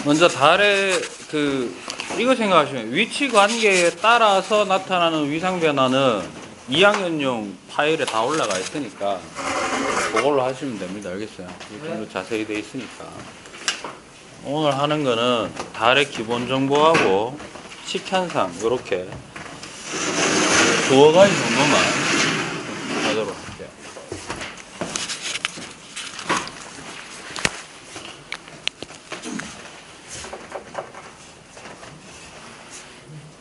먼저 달의 이거 생각하시면 위치 관계에 따라서 나타나는 위상 변화는 2학년용 파일에 다 올라가 있으니까 그걸로 하시면 됩니다. 알겠어요? 좀 더 자세히 돼 있으니까. 오늘 하는 거는 달의 기본 정보하고 식현상 이렇게 두어 가지 정도만 하도록 할게요.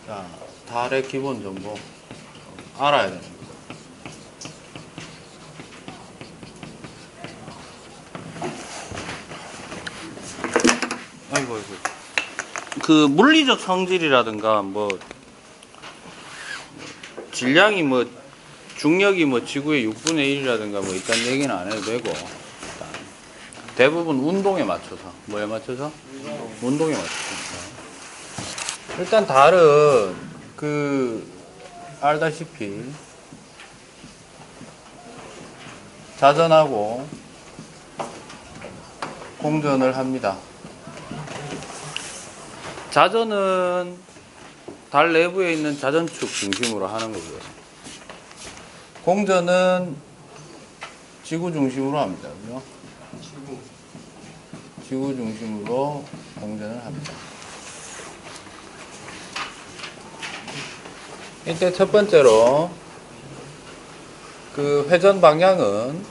자, 달의 기본 정보 알아야 됩니다. 아이고. 그 물리적 성질이라든가 뭐 질량이 뭐 중력이 뭐 지구의 6분의 1이라든가 뭐 이딴 얘기는 안 해도 되고 대부분 운동에 맞춰서 뭐에 맞춰서? 운동에 맞춰서. 일단 달은 알다시피 자전하고 공전을 합니다. 자전은 달 내부에 있는 자전축 중심으로 하는 거고요. 공전은 지구 중심으로 합니다. 그죠? 지구 중심으로 공전을 합니다. 이때 첫 번째로 회전 방향은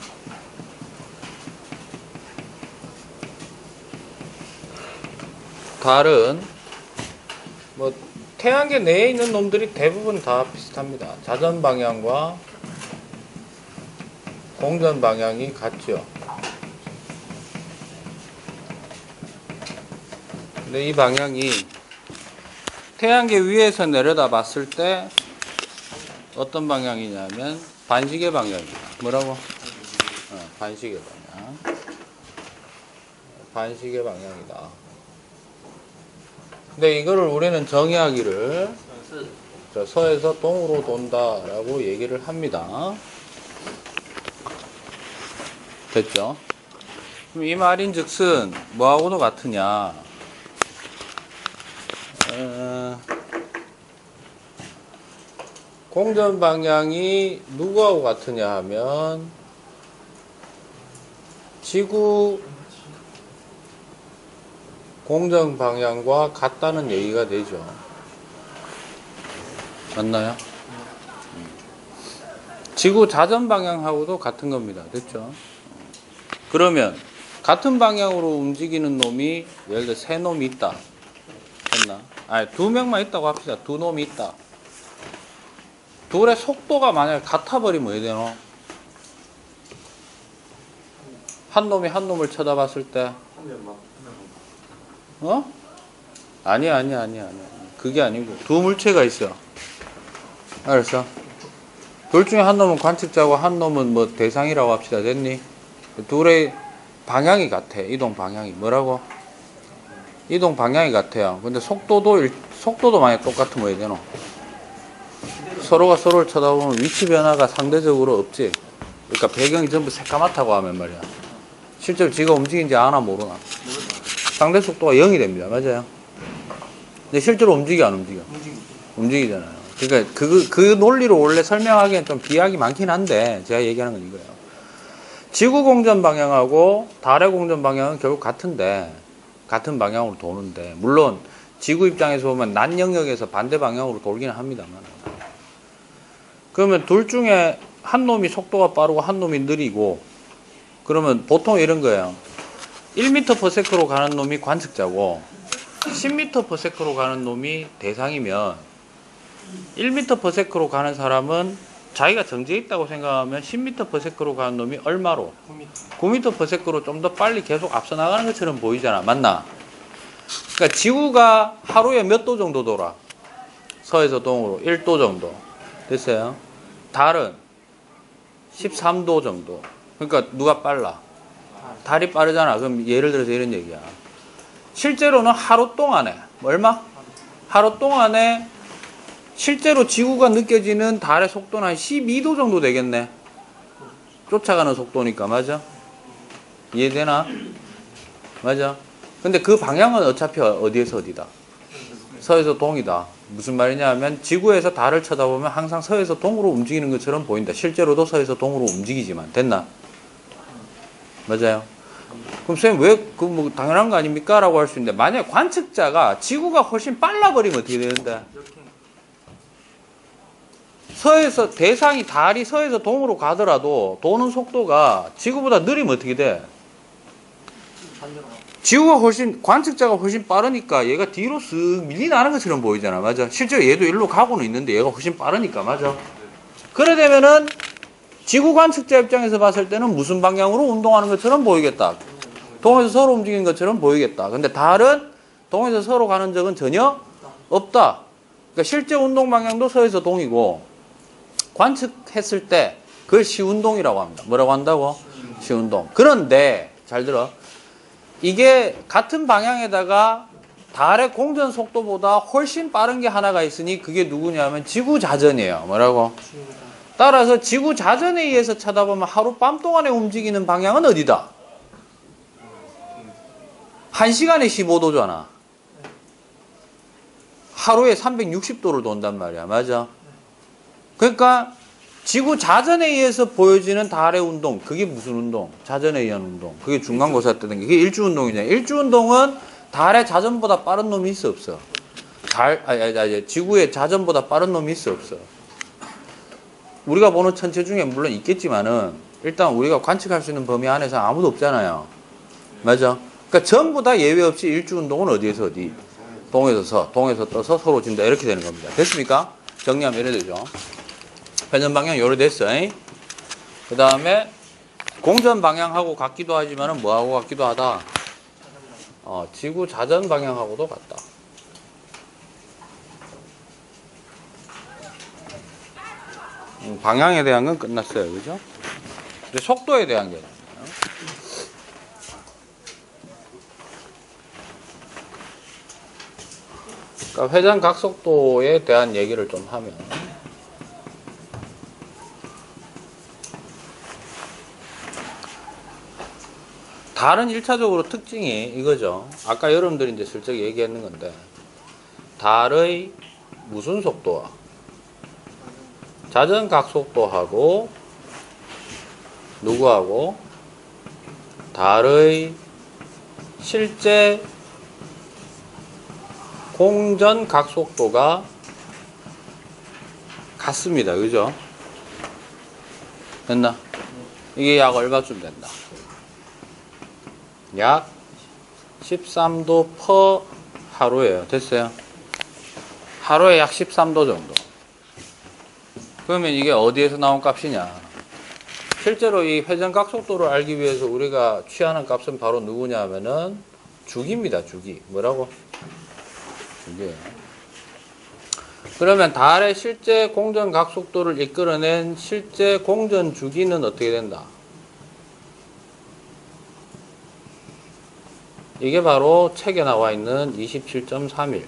달은 뭐 태양계 내에 있는 놈들이 대부분 다 비슷합니다. 자전 방향과 공전 방향이 같죠. 근데 이 방향이 태양계 위에서 내려다 봤을 때 어떤 방향이냐면 반시계 방향입니다. 뭐라고? 반시계 방향. 반시계 방향이다. 근데 이거를 우리는 정의하기를 서에서 동으로 돈다라고 얘기를 합니다. 됐죠? 그럼 이 말인즉슨 뭐하고도 같으냐? 공전 방향이 누구하고 같으냐 하면 지구 공전 방향과 같다는 얘기가 되죠. 맞나요? 지구 자전 방향하고도 같은 겁니다. 됐죠? 그러면 같은 방향으로 움직이는 놈이 예를 들어 세 놈이 있다. 됐나? 아니, 두 명만 있다고 합시다. 두 놈이 있다. 둘의 속도가 만약에 같아버리면 어떻게 되노? 한 놈이 한 놈을 쳐다봤을 때 아니야. 그게 아니고 두 물체가 있어. 알았어? 둘 중에 한 놈은 관측자고 한 놈은 뭐 대상이라고 합시다. 됐니? 둘의 방향이 같아. 이동 방향이. 뭐라고? 이동 방향이 같아요. 근데 속도도 만약 똑같으면 어떻게 되노? 서로가 서로를 쳐다보면 위치 변화가 상대적으로 없지. 그러니까 배경이 전부 새까맣다고 하면 말이야. 실제로 지가 움직이는지 아나 모르나? 상대 속도가 0이 됩니다. 맞아요? 근데 실제로 움직여 안 움직여? 움직이잖아요. 그러니까 그 논리로 원래 설명하기엔 좀 비약이 많긴 한데 제가 얘기하는 건 이거예요. 지구 공전 방향하고 달의 공전 방향은 결국 같은데 같은 방향으로 도는데 물론 지구 입장에서 보면 낮 영역에서 반대 방향으로 돌기는 합니다만 그러면 둘 중에 한 놈이 속도가 빠르고 한 놈이 느리고 그러면 보통 이런 거예요. 1m/s로 가는 놈이 관측자고 10m/s로 가는 놈이 대상이면 1m/s로 가는 사람은 자기가 정지해 있다고 생각하면 10m/s로 가는 놈이 얼마로? 9m/s로 좀 더 빨리 계속 앞서 나가는 것처럼 보이잖아. 맞나? 그러니까 지구가 하루에 몇 도 정도 돌아? 서에서 동으로 1도 정도. 됐어요? 달은 13도 정도. 그러니까 누가 빨라? 달이 빠르잖아. 그럼 예를 들어서 이런 얘기야. 실제로는 하루 동안에 얼마? 하루 동안에 실제로 지구가 느껴지는 달의 속도는 한 12도 정도 되겠네. 쫓아가는 속도니까. 맞아? 이해되나? 맞아? 근데 그 방향은 어차피 어디에서 어디다? 서에서 동이다. 무슨 말이냐 하면 지구에서 달을 쳐다보면 항상 서에서 동으로 움직이는 것처럼 보인다. 실제로도 서에서 동으로 움직이지만. 됐나? 맞아요. 그럼 선생님 왜 그 뭐 당연한 거 아닙니까? 라고 할 수 있는데 만약에 관측자가 지구가 훨씬 빨라 버리면 어떻게 되는데? 서에서 대상이 달이 서에서 동으로 가더라도 도는 속도가 지구보다 느리면 어떻게 돼? 지구가 훨씬 관측자가 훨씬 빠르니까 얘가 뒤로 쓱 밀리나는 것처럼 보이잖아. 맞아. 실제로 얘도 일로 가고는 있는데 얘가 훨씬 빠르니까. 맞아. 그래 되면은 지구 관측자 입장에서 봤을 때는 무슨 방향으로 운동하는 것처럼 보이겠다. 동에서 서로 움직이는 것처럼 보이겠다. 근데 달은 동에서 서로 가는 적은 전혀 없다. 그러니까 실제 운동 방향도 서에서 동이고 관측했을 때 그걸 시운동이라고 합니다. 뭐라고 한다고? 시운동. 그런데 잘 들어. 이게 같은 방향에다가 달의 공전 속도보다 훨씬 빠른 게 하나가 있으니 그게 누구냐면 지구 자전이에요. 뭐라고? 따라서 지구 자전에 의해서 쳐다보면 하룻밤 동안에 움직이는 방향은 어디다? 1시간에 15도잖아. 하루에 360도를 돈단 말이야. 맞아? 그러니까 지구 자전에 의해서 보여지는 달의 운동, 그게 무슨 운동? 자전에 의한 운동. 그게 중간고사 때 된 게. 그게 일주운동이잖아. 일주운동은 달의 자전보다 빠른 놈이 있어 없어? 지구의 자전보다 빠른 놈이 있어 없어? 우리가 보는 천체 중에 물론 있겠지만은 일단 우리가 관측할 수 있는 범위 안에서 아무도 없잖아요. 맞아? 그러니까 전부 다 예외 없이 일주운동은 어디에서 어디? 동에서 서, 동에서 떠서 서로 진다. 이렇게 되는 겁니다. 됐습니까? 정리하면 이래 되죠. 회전 방향 요래 됐어. 그 다음에 공전 방향하고 같기도 하지만은 뭐하고 같기도 하다? 지구 자전 방향하고도 같다. 방향에 대한 건 끝났어요. 그죠? 이제 속도에 대한 게 나와요. 그러니까 회전 각속도에 대한 얘기를 좀 하면 달은 1차적으로 특징이 이거죠. 아까 여러분들이 이제 슬쩍 얘기했는 건데 달의 무슨 속도와 자전 각속도하고 누구하고 달의 실제 공전 각속도가 같습니다. 그죠? 됐나? 이게 약 얼마쯤 된다? 약 13도 퍼 하루예요. 됐어요? 하루에 약 13도 정도. 그러면 이게 어디에서 나온 값이냐? 실제로 이 회전 각속도를 알기 위해서 우리가 취하는 값은 바로 누구냐 하면은 주기입니다. 주기. 뭐라고? 주기예요. 그러면 달의 실제 공전 각속도를 이끌어낸 실제 공전 주기는 어떻게 된다? 이게 바로 책에 나와 있는 27.31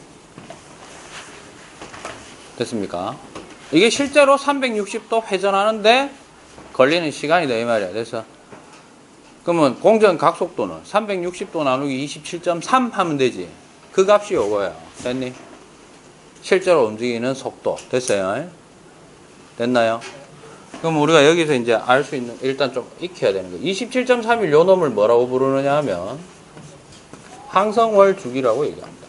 됐습니까? 이게 실제로 360도 회전하는데 걸리는 시간이다 이 말이야. 그래서 그러면 공전 각속도는 360도 나누기 27.3 하면 되지. 그 값이 요거야. 됐니? 실제로 움직이는 속도. 됐어요? 됐나요? 그럼 우리가 여기서 이제 알 수 있는 일단 좀 익혀야 되는 거. 27.31 요 놈을 뭐라고 부르느냐 하면 항성월 주기라고 얘기합니다.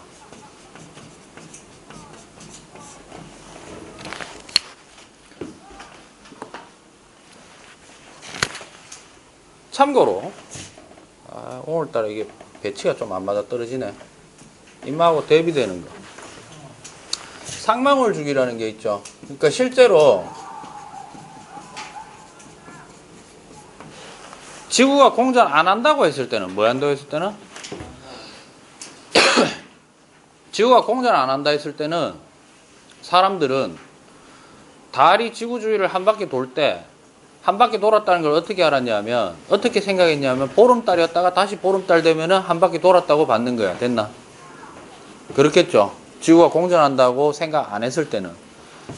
참고로 오늘따라 이게 배치가 좀 안 맞아 떨어지네. 임마하고 대비되는 거. 상망월 주기라는 게 있죠. 그러니까 실제로 지구가 공전 안 한다고 했을 때는 뭐 한다고 했을 때는 지구가 공전 안 한다 했을 때는 사람들은 달이 지구 주위를 한 바퀴 돌 때 한 바퀴 돌았다는 걸 어떻게 알았냐면 어떻게 생각했냐면 보름달이었다가 다시 보름달 되면은 한 바퀴 돌았다고 받는 거야. 됐나? 그렇겠죠. 지구가 공전한다고 생각 안 했을 때는.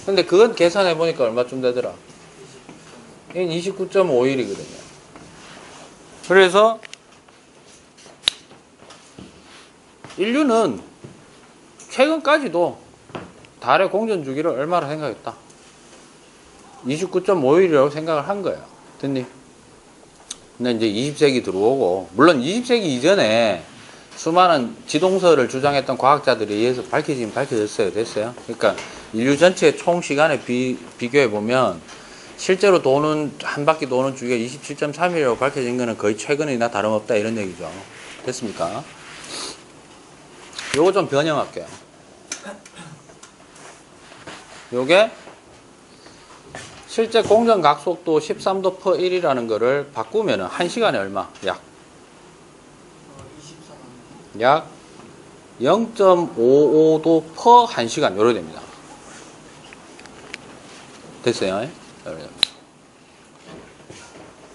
근데 그건 계산해 보니까 얼마쯤 되더라? 이건 29.51이거든요. 그래서 인류는 최근까지도 달의 공전 주기를 얼마나 생각했다? 29.5일이라고 생각을 한 거예요. 됐니? 근데 이제 20세기 들어오고, 물론 20세기 이전에 수많은 지동설을 주장했던 과학자들에 의해서 밝혀지긴 밝혀졌어요. 됐어요? 그러니까 인류 전체의 총 시간에 비교해 보면 실제로 도는, 한 바퀴 도는 주기가 27.3일이라고 밝혀진 거는 거의 최근이나 다름없다, 이런 얘기죠. 됐습니까? 요거 좀 변형할게요. 요게 실제 공전 각속도 13도 per 1이라는 거를 바꾸면은 1시간에 얼마? 약 0.55도 per 1시간 요래 됩니다. 됐어요? 그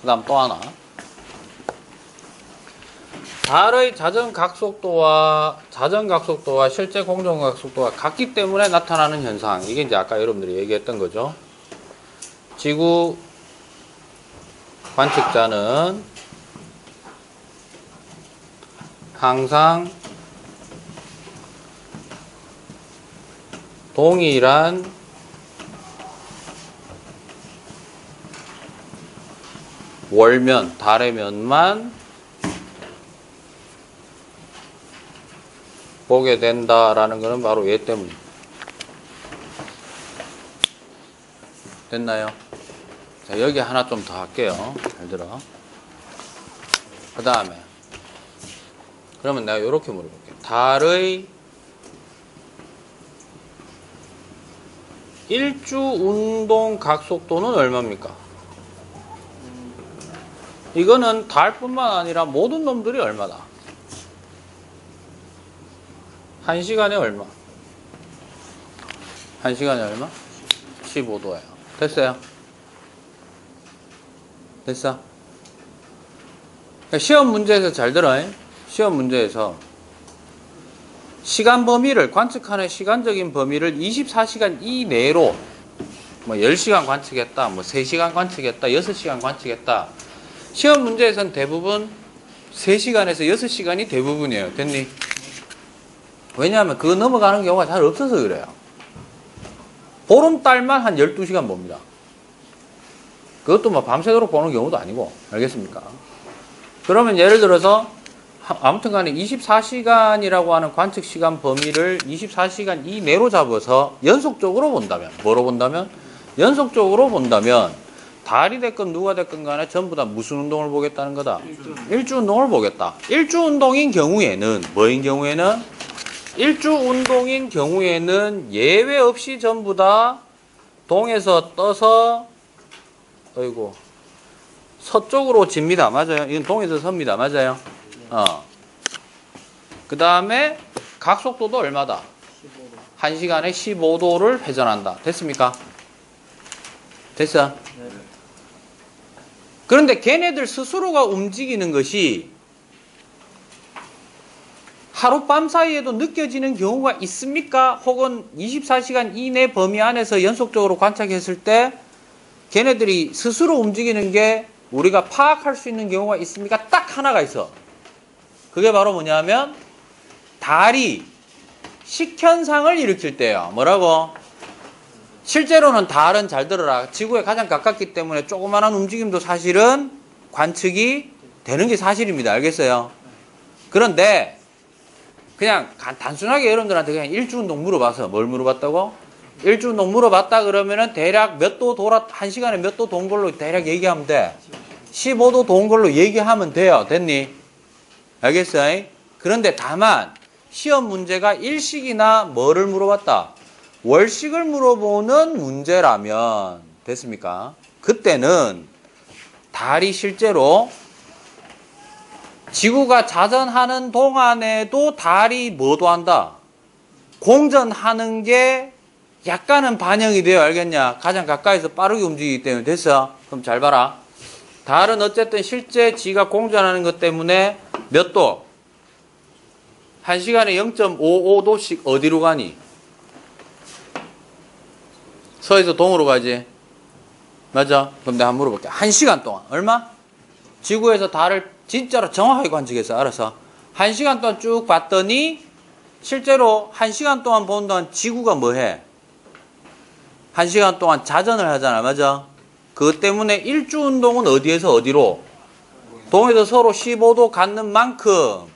다음 또 하나. 달의 자전각속도와 실제 공전각속도가 같기 때문에 나타나는 현상. 이게 이제 아까 여러분들이 얘기했던 거죠. 지구 관측자는 항상 동일한 월면, 달의 면만 보게 된다라는 것은 바로 얘 때문입니다. 됐나요? 자, 여기 하나 좀 더 할게요. 잘 들어. 그 다음에 그러면 내가 이렇게 물어볼게요. 달의 일주 운동 각속도는 얼마입니까? 이거는 달뿐만 아니라 모든 놈들이 얼마다? 1시간에 얼마? 1시간에 얼마? 15도예요. 됐어요? 됐어? 시험 문제에서 잘 들어. 시험 문제에서 시간 범위를, 관측하는 시간적인 범위를 24시간 이내로 뭐 10시간 관측했다, 뭐 3시간 관측했다, 6시간 관측했다. 시험 문제에서는 대부분 3시간에서 6시간이 대부분이에요. 됐니? 왜냐하면 그거 넘어가는 경우가 잘 없어서 그래요. 보름달만 한 12시간 봅니다. 그것도 뭐 밤새도록 보는 경우도 아니고. 알겠습니까? 그러면 예를 들어서 아무튼 간에 24시간이라고 하는 관측 시간 범위를 24시간 이내로 잡아서 연속적으로 본다면, 뭐로 본다면? 연속적으로 본다면 달이 됐건 누가 됐건 간에 전부 다 무슨 운동을 보겠다는 거다? 일주 운동을 보겠다. 일주 운동인 경우에는, 뭐인 경우에는? 일주 운동인 경우에는 예외 없이 전부 다 동에서 떠서, 어이구, 서쪽으로 집니다. 맞아요? 이건 동에서 섭니다. 맞아요? 그 다음에 각속도도 얼마다? 1시간에 15도를 회전한다. 됐습니까? 됐어? 네. 그런데 걔네들 스스로가 움직이는 것이 하룻밤 사이에도 느껴지는 경우가 있습니까? 혹은 24시간 이내 범위 안에서 연속적으로 관측했을 때 걔네들이 스스로 움직이는 게 우리가 파악할 수 있는 경우가 있습니까? 딱 하나가 있어. 그게 바로 뭐냐면 달이 식현상을 일으킬 때예요. 뭐라고? 실제로는 달은, 잘 들어라, 지구에 가장 가깝기 때문에 조그마한 움직임도 사실은 관측이 되는 게 사실입니다. 알겠어요? 그런데 그냥 단순하게 여러분들한테 그냥 일주운동 물어봐서, 뭘 물어봤다고? 일주운동 물어봤다 그러면은 대략 몇 도 돌아, 1시간에 몇 도 돈 걸로 대략 얘기하면 돼. 15도 돈 걸로 얘기하면 돼요. 됐니? 알겠어요? 그런데 다만 시험 문제가 일식이나 뭐를 물어봤다? 월식을 물어보는 문제라면, 됐습니까? 그때는 달이 실제로 지구가 자전하는 동안에도 달이 뭐도 한다? 공전하는 게 약간은 반영이 돼요. 알겠냐? 가장 가까이서 빠르게 움직이기 때문에. 됐어? 그럼 잘 봐라. 달은 어쨌든 실제 지가 공전하는 것 때문에 몇 도? 1시간에 0.55도씩 어디로 가니? 서에서 동으로 가지. 맞아? 그럼 내가 한번 물어볼게. 1시간 동안 얼마? 지구에서 달을 진짜로 정확하게 관측해서 알아서 1시간 동안 쭉 봤더니 실제로 1시간 동안 보는 동안 지구가 뭐 해? 1시간 동안 자전을 하잖아. 맞아? 그것 때문에 일주 운동은 어디에서 어디로? 동에서 서로 15도 갖는 만큼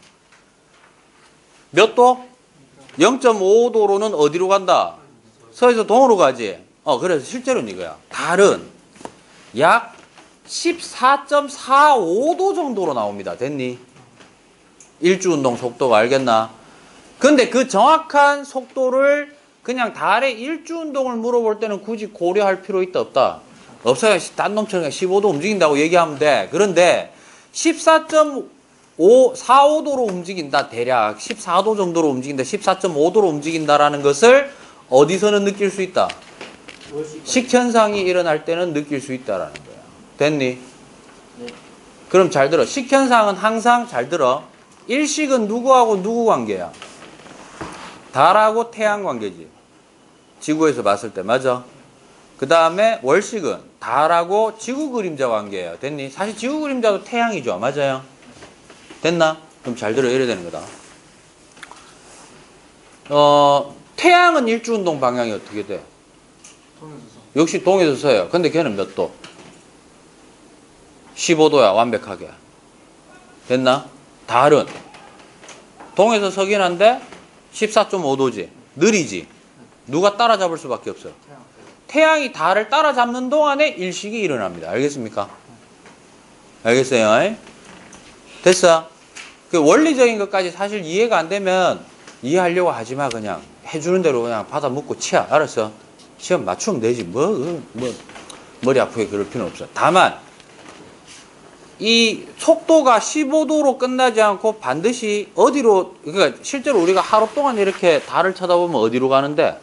몇 도? 0.5도로는 어디로 간다? 서에서 동으로 가지. 그래서 실제로는 이거야. 달은 약 14.45도 정도로 나옵니다. 됐니? 일주 운동 속도가 알겠나? 근데 그 정확한 속도를 그냥 달의 일주 운동을 물어볼 때는 굳이 고려할 필요 있다 없다? 없어요. 딴 놈처럼 15도 움직인다고 얘기하면 돼. 그런데 14.45도로 움직인다. 대략 14도 정도로 움직인다. 14.5도로 움직인다라는 것을 어디서는 느낄 수 있다? 식현상이 일어날 때는 느낄 수 있다라는 거야. 됐니? 네. 그럼 잘 들어. 식현상은 항상 잘 들어. 일식은 누구하고 누구 관계야? 달하고 태양 관계지. 지구에서 봤을 때. 맞아? 그 다음에 월식은 달하고 지구 그림자 관계예요. 됐니? 사실 지구 그림자도 태양이죠. 맞아요? 됐나? 그럼 잘 들어. 이래야 되는 거다. 태양은 일주운동 방향이 어떻게 돼? 동에서 서. 역시 동에서 서요. 근데 걔는 몇 도? 15도야. 완벽하게. 됐나? 달은 동에서 서긴 한데 14.5도지. 느리지. 누가 따라잡을 수밖에 없어요. 태양이 달을 따라잡는 동안에 일식이 일어납니다. 알겠습니까? 알겠어요? 됐어? 그 원리적인 것까지 사실 이해가 안 되면 이해하려고 하지 마. 그냥 해주는 대로 그냥 받아 묻고 치아. 알았어? 시험 맞추면 되지. 머리 아프게 그럴 필요는 없어. 다만 이 속도가 15도로 끝나지 않고 반드시 어디로, 그러니까 실제로 우리가 하루 동안 이렇게 달을 쳐다보면 어디로 가는데?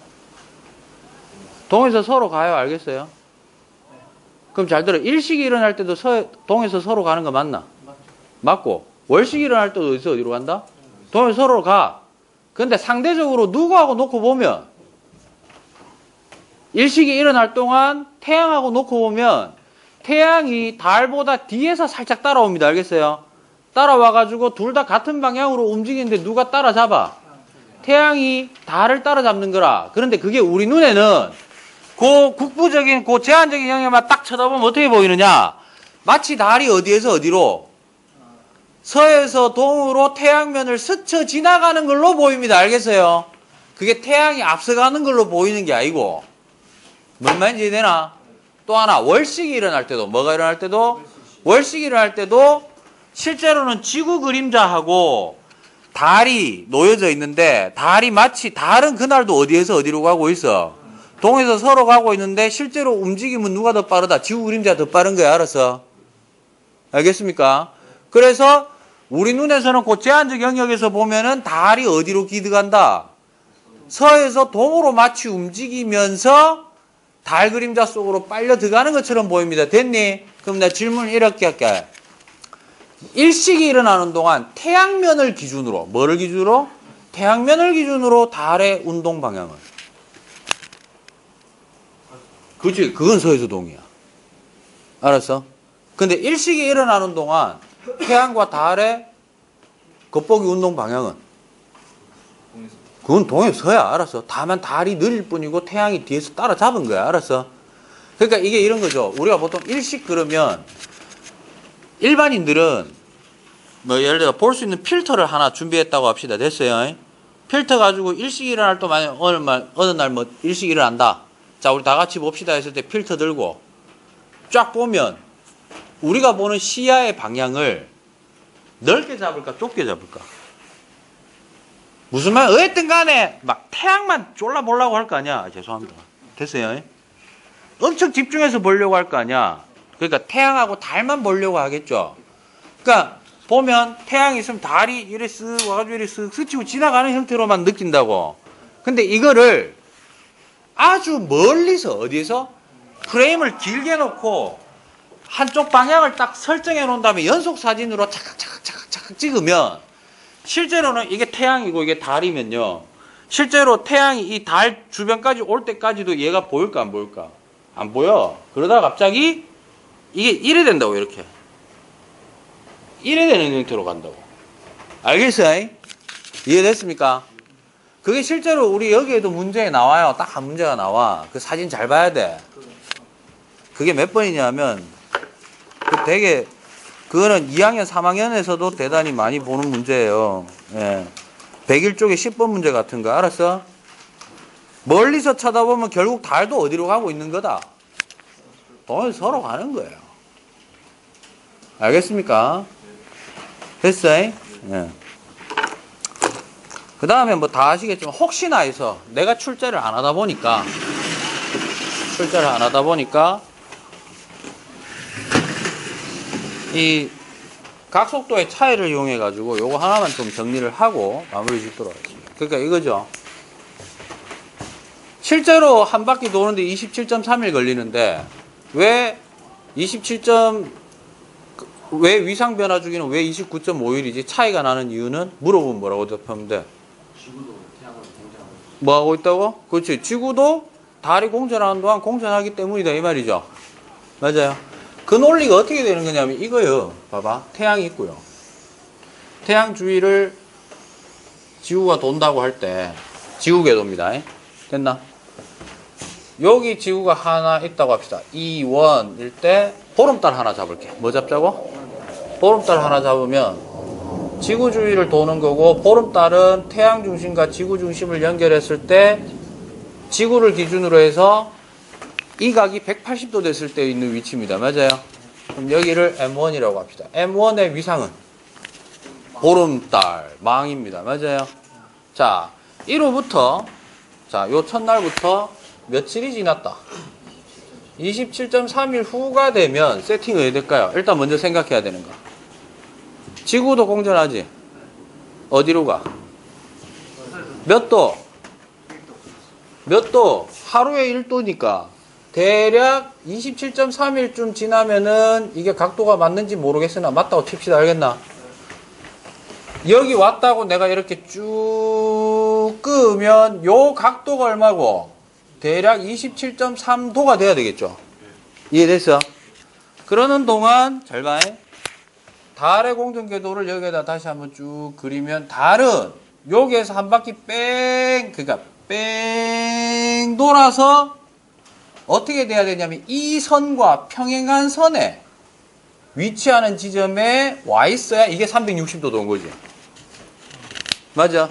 동에서 서로 가요. 알겠어요? 그럼 잘 들어. 일식이 일어날 때도 동에서 서로 가는 거 맞나? 맞고. 월식이 일어날 때도 어디로 간다? 동에서 서로 가. 근데 상대적으로 누구하고 놓고 보면 일식이 일어날 동안 태양하고 놓고 보면 태양이 달보다 뒤에서 살짝 따라옵니다. 알겠어요? 따라와가지고 둘 다 같은 방향으로 움직이는데 누가 따라잡아? 태양이 달을 따라잡는 거라. 그런데 그게 우리 눈에는 그 국부적인, 그 제한적인 영역만 딱 쳐다보면 어떻게 보이느냐? 마치 달이 어디에서 어디로? 서에서 동으로 태양면을 스쳐 지나가는 걸로 보입니다. 알겠어요? 그게 태양이 앞서가는 걸로 보이는 게 아니고. 뭔 말인지 이해되나? 또 하나, 월식이 일어날 때도, 뭐가 일어날 때도? 월식이 일어날 때도 실제로는 지구 그림자하고 달이 놓여져 있는데, 달은 그날도 어디에서 어디로 가고 있어? 동에서 서로 가고 있는데, 실제로 움직임은 누가 더 빠르다? 지구 그림자가 더 빠른 거야. 알았어? 알겠습니까? 그래서 우리 눈에서는 그 제한적 영역에서 보면은 달이 어디로 기득한다? 서에서 동으로 마치 움직이면서 달 그림자 속으로 빨려 들어가는 것처럼 보입니다. 됐니? 그럼 내가 질문을 이렇게 할게. 일식이 일어나는 동안 태양면을 기준으로, 뭐를 기준으로? 태양면을 기준으로 달의 운동 방향을. 그렇지. 그건 서에서 동이야. 알았어? 근데 일식이 일어나는 동안 태양과 달의 겉보기 운동 방향은? 그건 동에서 서야. 알았어? 다만 달이 느릴 뿐이고 태양이 뒤에서 따라잡은 거야. 알았어? 그러니까 이게 이런 거죠. 우리가 보통 일식 그러면 일반인들은 뭐 예를 들어 볼 수 있는 필터를 하나 준비했다고 합시다. 됐어요? 필터 가지고 일식이 일어날 때 만약 어느 날 뭐 일식이 일어난다. 자, 우리 다 같이 봅시다 했을 때 필터 들고 쫙 보면 우리가 보는 시야의 방향을 넓게 잡을까 좁게 잡을까? 무슨 말? 어쨌든 간에 막 태양만 졸라보려고 할 거 아니야. 죄송합니다. 됐어요? 엄청 집중해서 보려고 할 거 아니야. 그러니까 태양하고 달만 보려고 하겠죠. 그러니까 보면 태양이 있으면 달이 이래 쓱 와가지고 이래 쓱 스치고 지나가는 형태로만 느낀다고. 근데 이거를 아주 멀리서 어디에서 프레임을 길게 놓고 한쪽 방향을 딱 설정해 놓은 다음에 연속 사진으로 착각 찍으면 실제로는 이게 태양이고 이게 달이면요. 실제로 태양이 이 달 주변까지 올 때까지도 얘가 보일까 안 보일까? 안 보여. 그러다가 갑자기 이게 이래 된다고 이렇게. 이래 되는 형태로 간다고. 알겠어요? 이해됐습니까? 그게 실제로 우리 여기에도 문제에 나와요. 딱 한 문제가 나와. 그 사진 잘 봐야 돼. 그게 몇 번이냐면, 그 되게, 그거는 2학년, 3학년에서도 대단히 많이 보는 문제예요. 예. 101쪽에 10번 문제 같은 거, 알았어? 멀리서 쳐다보면 결국 달도 어디로 가고 있는 거다. 서로 가는 거예요. 알겠습니까? 됐어? 예. 그 다음에 뭐 다 아시겠지만, 혹시나 해서 내가 출제를 안 하다 보니까, 이 각속도의 차이를 이용해 가지고 요거 하나만 좀 정리를 하고 마무리 짓도록 하겠습니다. 그러니까 이거죠. 실제로 한 바퀴 도는데 27.3일 걸리는데 왜 왜 위상 변화 주기는 왜 29.5일이지? 차이가 나는 이유는 물어보면 뭐라고 답하면 돼? 지구도 태양을 공전하고 뭐 하고 있다고? 그렇지. 지구도 달이 공전하는 동안 공전하기 때문이다 이 말이죠. 맞아요. 그 논리가 어떻게 되는 거냐면 이거요. 봐봐. 태양이 있고요. 태양 주위를 지구가 돈다고 할 때 지구 궤도입니다. 됐나? 여기 지구가 하나 있다고 합시다. 2, 1일 때 보름달 하나 잡을게. 뭐 잡자고? 보름달 하나 잡으면 지구 주위를 도는 거고, 보름달은 태양 중심과 지구 중심을 연결했을 때 지구를 기준으로 해서 이 각이 180도 됐을 때 있는 위치입니다. 맞아요? 그럼 여기를 M1이라고 합시다. M1의 위상은 보름달, 망입니다. 맞아요? 자, 1호부터, 자, 요 첫날부터 며칠이 지났다. 27.3일 후가 되면 세팅이 어디 될까요? 일단 먼저 생각해야 되는 거. 지구도 공전하지? 어디로 가? 몇 도? 몇 도? 하루에 1도니까 대략 27.3일쯤 지나면은 이게 각도가 맞는지 모르겠으나 맞다고 칩시다. 알겠나? 여기 왔다고 내가 이렇게 쭉 끄면 요 각도가 얼마고? 대략 27.3도가 돼야 되겠죠? 이해됐어? 그러는 동안 잘 봐. 달의 공전궤도를 여기에다 다시 한번 쭉 그리면 달은 여기에서 한 바퀴 그러니까 뺑 돌아서 어떻게 돼야 되냐면 이 선과 평행한 선에 위치하는 지점에 와 있어야 이게 360도 도는 거지. 맞아?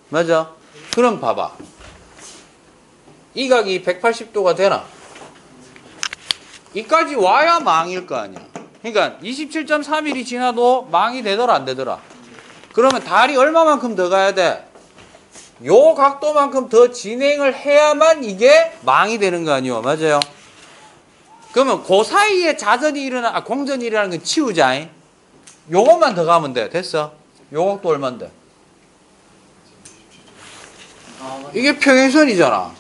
맞아? 그럼 봐봐. 이 각이 180도가 되나? 이까지 와야 망일 거 아니야. 그러니까 27.3일이 지나도 망이 되더라 안 되더라? 그러면 달이 얼마만큼 더 가야 돼? 요 각도만큼 더 진행을 해야만 이게 망이 되는 거 아니요? 맞아요? 그러면 그 사이에 공전이 일어나는 건 치우자. 요것만 더 가면 돼. 됐어? 요 각도 얼만데? 이게 평행선이잖아.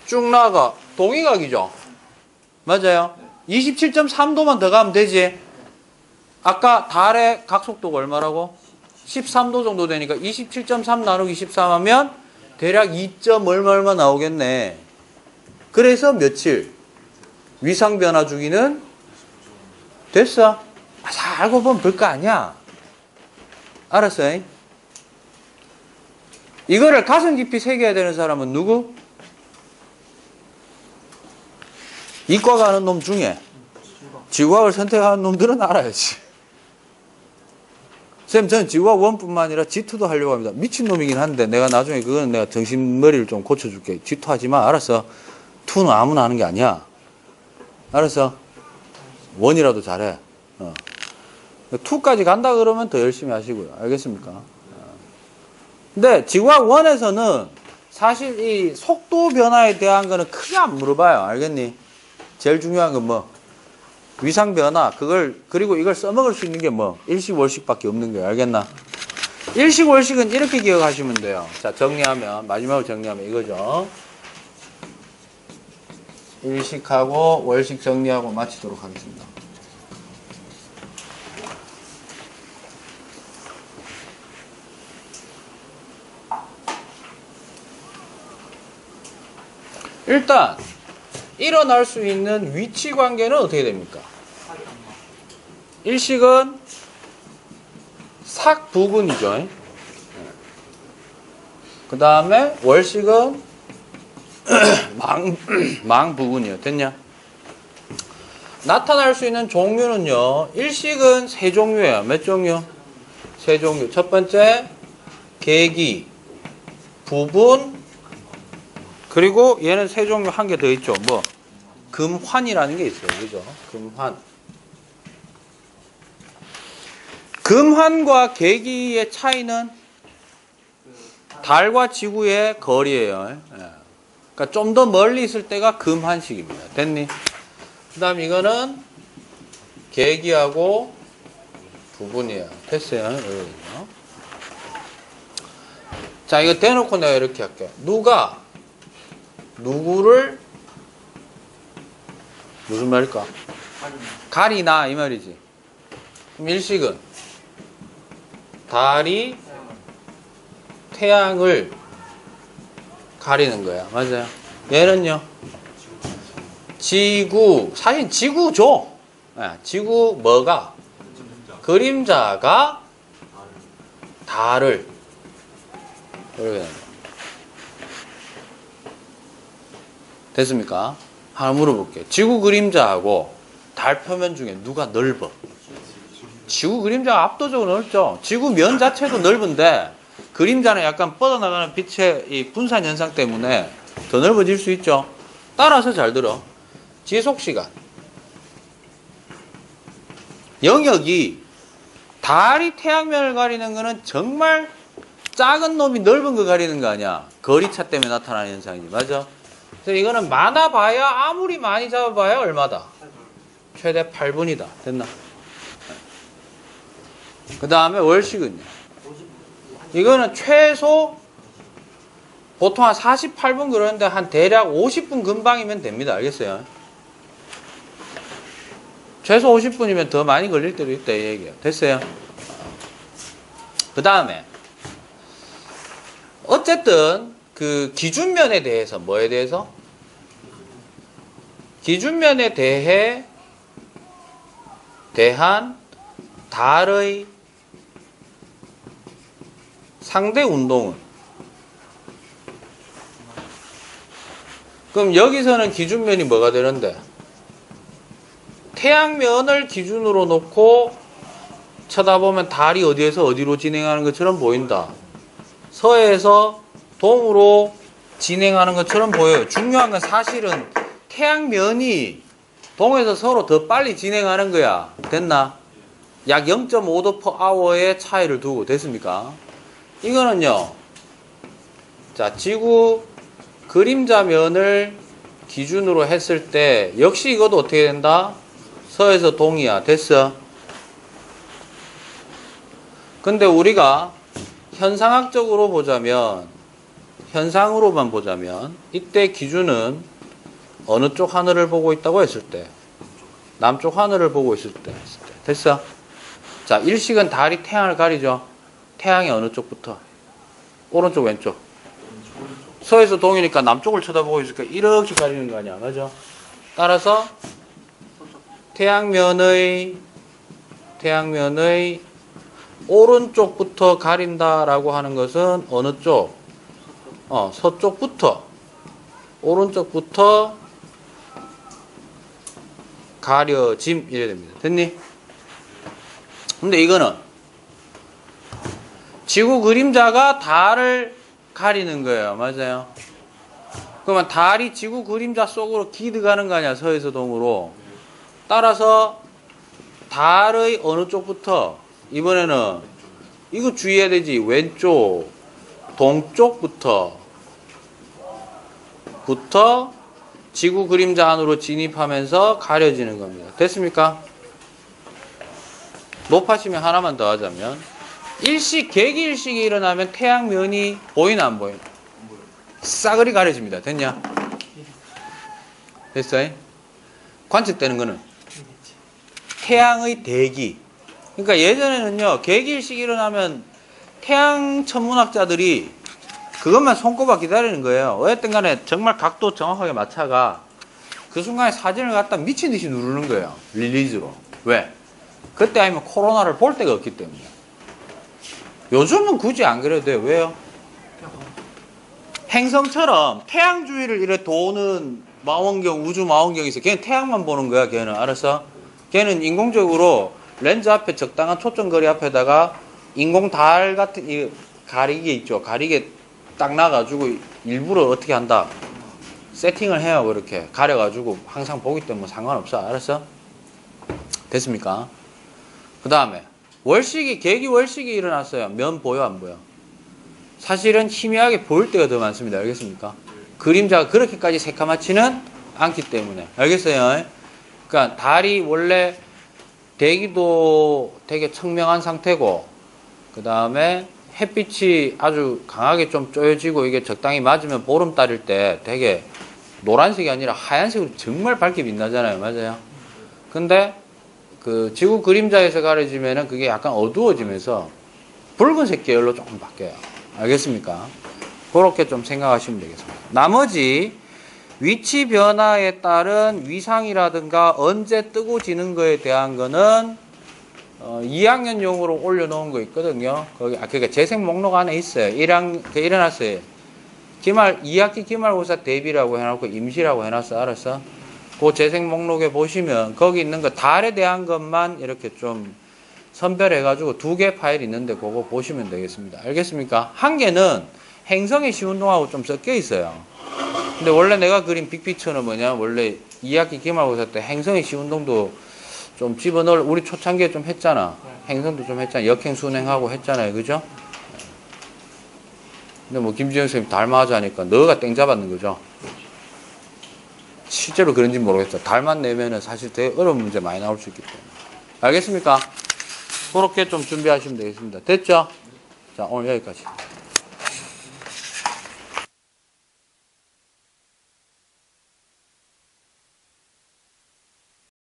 쭉 나가. 동의각이죠? 맞아요? 27.3도만 더 가면 되지? 아까 달의 각속도가 얼마라고? 13도 정도 되니까 27.3 나누기 13 하면 대략 2. 얼마 나오겠네. 그래서 며칠? 위상변화 주기는 됐어. 잘 알고 보면 볼 거 아니야. 알았어? 이거를 가슴 깊이 새겨야 되는 사람은 누구? 이과 가는 놈 중에 지구학을 선택하는 놈들은 알아야지. 쌤, 저는 지구학 1뿐만 아니라 G2도 하려고 합니다. 미친놈이긴 한데 내가 나중에 그거는 내가 정신머리를 좀 고쳐줄게. G2 하지 마. 알았어? 2는 아무나 하는 게 아니야. 알았어? 1이라도 잘해. 2까지 간다 그러면 더 열심히 하시고요. 알겠습니까? 근데 지구학 1에서는 사실 이 속도 변화에 대한 거는 크게 안 물어봐요. 알겠니? 제일 중요한 건 뭐? 위상 변화. 그리고 이걸 써먹을 수 있는 게 뭐? 일식, 월식밖에 없는 거예요. 알겠나? 일식, 월식은 이렇게 기억하시면 돼요. 자, 마지막으로 정리하면 이거죠. 일식하고 월식 정리하고 마치도록 하겠습니다. 일단 일어날 수 있는 위치 관계는 어떻게 됩니까? 일식은 삭 부근이죠. 그 다음에 월식은 망 부분이요. 됐냐? 나타날 수 있는 종류는요. 일식은 세 종류예요. 몇 종류? 세 종류. 첫 번째 계기, 부분, 그리고 얘는 세 종류 한 개 더 있죠. 뭐 금환이라는 게 있어요. 그죠? 금환. 금환과 계기의 차이는 달과 지구의 거리예요. 그러니까 좀 더 멀리 있을 때가 금환식입니다. 됐니? 그 다음 이거는 계기하고 부분이에요. 됐어요. 자, 이거 대놓고 내가 이렇게 할게. 누가 누구를 무슨 말일까? 가리나 이 말이지. 그럼 일식은 달이 태양을 가리는 거야. 맞아요. 얘는요. 지구, 사실 지구죠. 지구 뭐가? 그림자가 달을 이렇게 됐습니까? 하나 물어볼게요. 지구 그림자하고 달 표면 중에 누가 넓어? 지구 그림자가 압도적으로 넓죠. 지구 면 자체도 넓은데 그림자는 약간 뻗어나가는 빛의 이 분산 현상 때문에 더 넓어질 수 있죠. 따라서 잘 들어. 지속시간. 영역이 달이 태양면을 가리는 거는 정말 작은 놈이 넓은 거 가리는 거 아니야. 거리차 때문에 나타나는 현상이지. 맞아? 그래서 이거는 많아봐야 아무리 많이 잡아봐야 얼마다? 최대 8분이다. 됐나? 그 다음에 월식은요. 이거는 최소 보통 한 48분 그러는데 한 대략 50분 금방이면 됩니다. 알겠어요? 최소 50분이면 더 많이 걸릴 때도 있다 이 얘기예요. 됐어요? 그 다음에 어쨌든 그 기준면에 대해서 뭐에 대해서? 기준면에 대한 달의 상대 운동은 그럼 여기서는 기준면이 뭐가 되는데? 태양면을 기준으로 놓고 쳐다보면 달이 어디에서 어디로 진행하는 것처럼 보인다. 서에서 동으로 진행하는 것처럼 보여요. 중요한 건 사실은 태양면이 동에서 서로 더 빨리 진행하는 거야. 됐나? 약 0.5도 per hour의 차이를 두고 됐습니까? 이거는요. 자, 지구 그림자면을 기준으로 했을 때 역시 이것도 어떻게 된다? 서에서 동이야. 됐어? 근데 우리가 현상학적으로 보자면 현상으로만 보자면 이때 기준은 어느 쪽 하늘을 보고 있다고 했을 때 남쪽 하늘을 보고 있을 때 됐어? 자, 일식은 달이 태양을 가리죠. 태양이 어느 쪽부터? 오른쪽 왼쪽? 서에서 동이니까 남쪽을 쳐다보고 있으니까 이렇게 가리는 거 아니야. 맞아? 따라서 태양면의 오른쪽부터 가린다라고 하는 것은 어느 쪽? 서쪽부터 오른쪽부터 가려짐 이래야 됩니다. 됐니? 근데 이거는 지구 그림자가 달을 가리는 거예요. 맞아요? 그러면 달이 지구 그림자 속으로 기드가는 거 아니야. 서에서 동으로. 따라서 달의 어느 쪽부터 이번에는 이거 주의해야 되지. 왼쪽 동쪽부터 지구 그림자 안으로 진입하면서 가려지는 겁니다. 됐습니까? 높아지면 하나만 더 하자면 계기 일식이 일어나면 태양면이 보이나 안 보이나? 싸그리 가려집니다. 됐냐? 됐어요? 관측되는 거는 태양의 대기. 그러니까 예전에는요, 계기 일식이 일어나면 태양 천문학자들이 그것만 손꼽아 기다리는 거예요. 어쨌든 간에 정말 각도 정확하게 맞춰가 그 순간에 사진을 갖다 미친 듯이 누르는 거예요. 릴리즈로. 왜? 그때 아니면 코로나를 볼 데가 없기 때문에. 요즘은 굳이 안 그래도 돼요. 왜요? 행성처럼 태양 주위를 이렇게 도는 망원경, 우주 망원경이 있어. 걔는 태양만 보는 거야, 걔는. 알았어? 걔는 인공적으로 렌즈 앞에 적당한 초점거리 앞에다가 인공 달 같은 이 가리개 있죠. 가리개 딱 놔가지고 일부러 어떻게 한다. 세팅을 해요, 그렇게. 가려가지고 항상 보기 때문에 상관없어. 알았어? 됐습니까? 그 다음에 월식이, 계기 월식이 일어났어요. 면 보여, 안 보여? 사실은 희미하게 보일 때가 더 많습니다. 알겠습니까? 그림자가 그렇게까지 새카맣지는 않기 때문에. 알겠어요? 그러니까 달이 원래 대기도 되게 청명한 상태고, 그 다음에 햇빛이 아주 강하게 좀 쪼여지고 이게 적당히 맞으면 보름달일 때 되게 노란색이 아니라 하얀색으로 정말 밝게 빛나잖아요. 맞아요? 근데 그 지구 그림자에서 가려지면은 그게 약간 어두워지면서 붉은색 계열로 조금 바뀌어요. 알겠습니까? 그렇게 좀 생각하시면 되겠습니다. 나머지 위치 변화에 따른 위상이라든가 언제 뜨고 지는 거에 대한 거는 2학년용으로 올려놓은 거 있거든요. 거기 그러니까 재생 목록 안에 있어요. 일어났어요. 2학기 기말고사 대비라고 해놓고 임시라고 해놨어. 알았어? 그 재생 목록에 보시면 거기 있는 거 달에 대한 것만 이렇게 좀 선별해가지고 2개 파일이 있는데 그거 보시면 되겠습니다. 알겠습니까? 한 개는 행성의 시운동하고 좀 섞여 있어요. 근데 원래 내가 그린 빅피처는 뭐냐, 원래 2학기 기말고사 때 행성의 시운동도 좀 집어넣을, 우리 초창기에 좀 했잖아. 행성도 좀 했잖아. 역행 순행하고 했잖아요. 그죠? 근데 뭐 김지영 선생님 달맞아 하니까 너가 땡 잡았는 거죠. 실제로 그런지 모르겠어. 달만 내면은 사실 되게 어려운 문제 많이 나올 수 있기 때문에. 알겠습니까? 그렇게 좀 준비하시면 되겠습니다. 됐죠? 자, 오늘 여기까지.